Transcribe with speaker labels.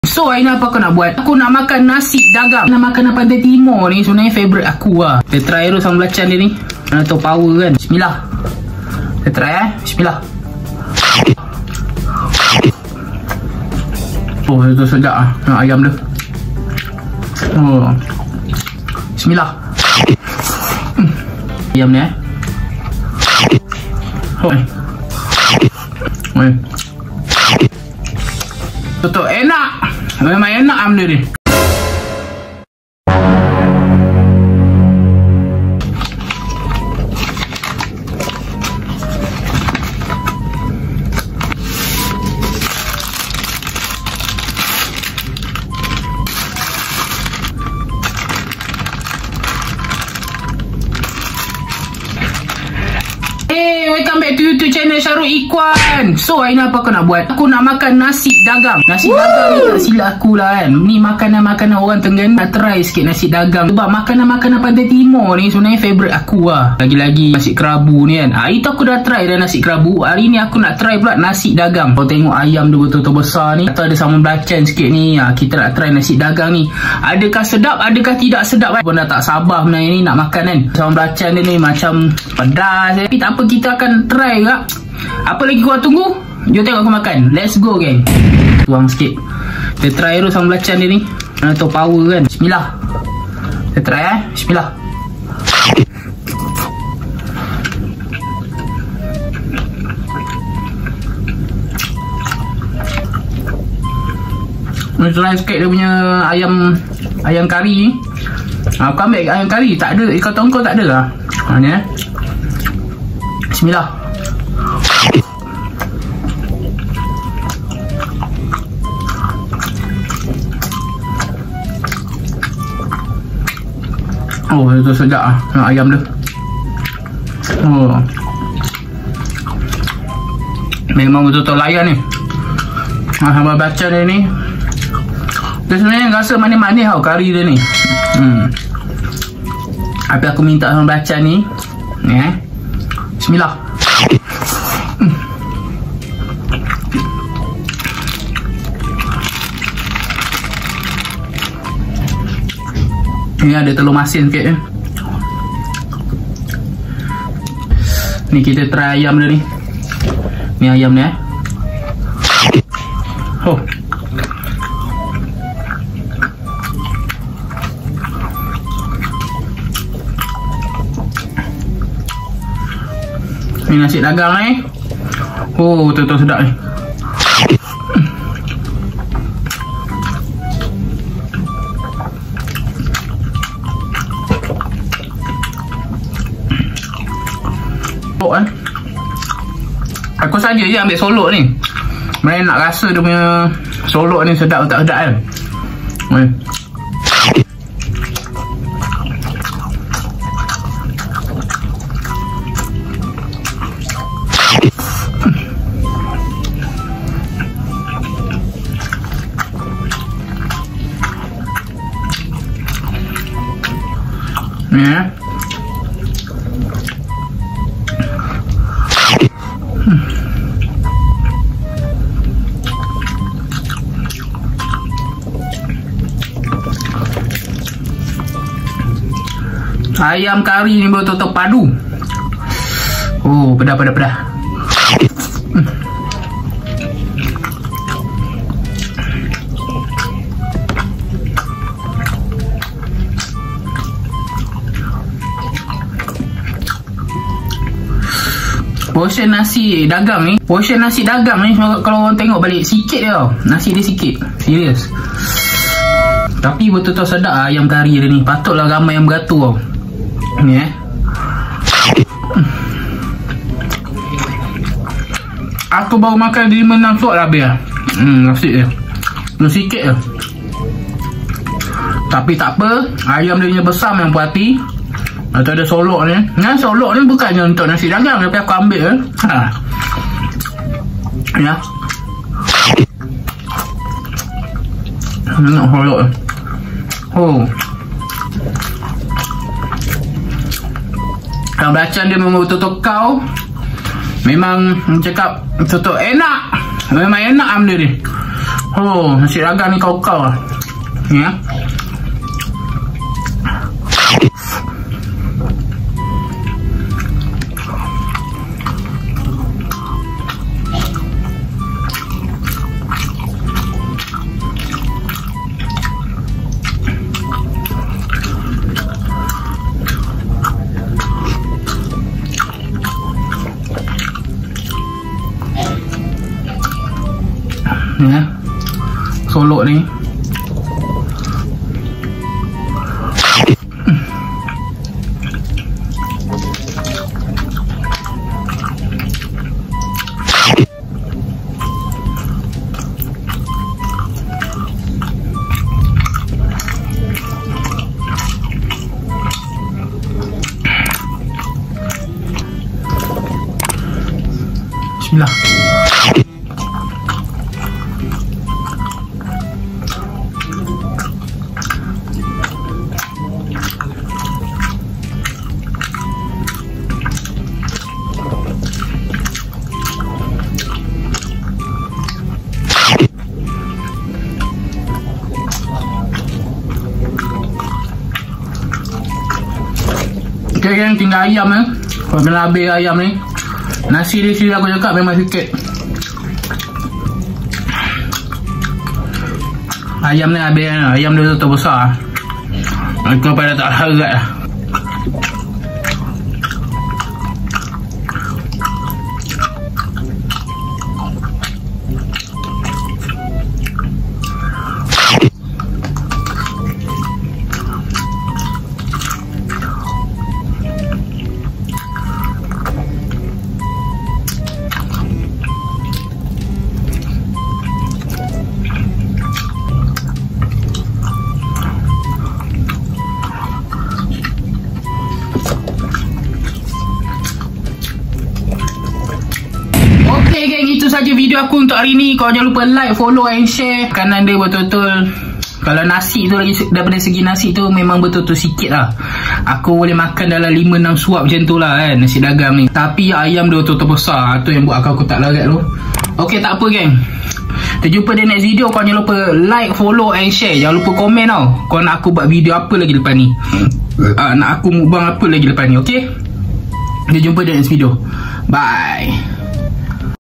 Speaker 1: So hari ni apa aku nak buat? Aku nak makan nasi dagang. Nak makan Pantai Timur ni sebenarnya favourite aku lah. Kita try dulu sama belacan dia ni. Mana tahu power kan. Bismillah. Kita try Bismillah. Oh itu sedap lah. Ayam dia. Oh. Bismillah. Ayam ni Oh. Betul enak. Memang enak ambil ni. Welcome back to YouTube channel Syarul Ikhwan. So hari ni apa aku nak buat? Aku nak makan nasi dagang. Nasi dagang ni tak silap aku lah kan. Ni makanan-makanan orang Terengganu. Nak try sikit nasi dagang. Sebab makanan-makanan Pantai Timur ni sebenarnya favourite aku lah. Lagi-lagi nasi kerabu ni kan. Hari tu aku dah try dah nasi kerabu. Hari ni aku nak try pula nasi dagang. Kau tengok ayam dia betul-betul besar ni. Atau ada sambal belacan sikit ni. Kita nak try nasi dagang ni. Adakah sedap? Adakah tidak sedap kan? Pun dah tak sabar sebenarnya ni nak makan kan. Sambal belacan dia ni macam pedas. Tapi tak apa, kita akan try kak. Apa lagi korang tunggu? Jom tengok aku makan. Let's go gang. Tuang sikit. Kita try dulu sambal belacan dia ni. Mana tahu power kan. Bismillah. Kita try Bismillah. Kita try sikit dia punya ayam kari ni. Aku ambil ayam kari. Tak ada. Ikan tongkol tak ada lah. Ni Bismillah. Oh itu sedap lah ayam dia. Oh memang betul-betul layan ni. Sambal belacan dia ni dia sebenarnya rasa manis-manis tau kari dia ni. Tapi aku minta sambal belacan ni. Ni Bismillah. Ni ada telur masin sikit. Ni kita try ayam dia ni. Ni ayam ni Oh. Ni nasi dagang ni. Oh, betul-betul sedap ni. Aku saja je ambil solok ni. Main nak rasa dia punya solok ni sedap tak sedap kan. Ni ayam kari ni betul-betul padu. Oh, pedas. Portion nasi dagang ni. Kalau orang tengok balik sikit je tau. Nasi dia sikit. Serius. Tapi betul-betul sedap lah ayam kari dia ni. Patutlah ramai yang beratur tau. Ni aku baru makan 5-6 suap dah habis lah. Nasi dia sikit je. Tapi tak apa. Ayam dia punya besar memang puas hati. Atau ada solok ni. Solok ni bukannya untuk nasi dagang. Tapi aku ambil Ya. Nak solok. Oh, sambal belacan dia memang betul-betul kau. Memang cakap betul-betul enak. Memang enak ambil ni. Oh, nasi dagang ni kau-kau lah. Ya. Ya. Solok ni. Bismillah. Okay gang, tinggal ayam Kalau kena habis ayam ni. Nasi di sini aku cakap memang sikit. Ayam ni habis. Ayam dia tu besar. Aku pada tak harap lah. Okay geng, itu saja video aku untuk hari ni. Kau jangan lupa like, follow and share. Makanan dia betul-betul, kalau nasi tu lagi, daripada segi nasi tu memang betul-betul sikit lah. Aku boleh makan dalam 5-6 suap macam tu lah kan, nasi dagang ni. Tapi ayam dia betul-betul besar. Tu yang buat aku tak larat tu. Okay, tak apa geng, kita jumpa di next video. Kau jangan lupa like, follow and share. Jangan lupa komen tau, kau nak aku buat video apa lagi lepas ni, nak aku mukbang apa lagi lepas ni. Okay, kita jumpa di next video. Bye.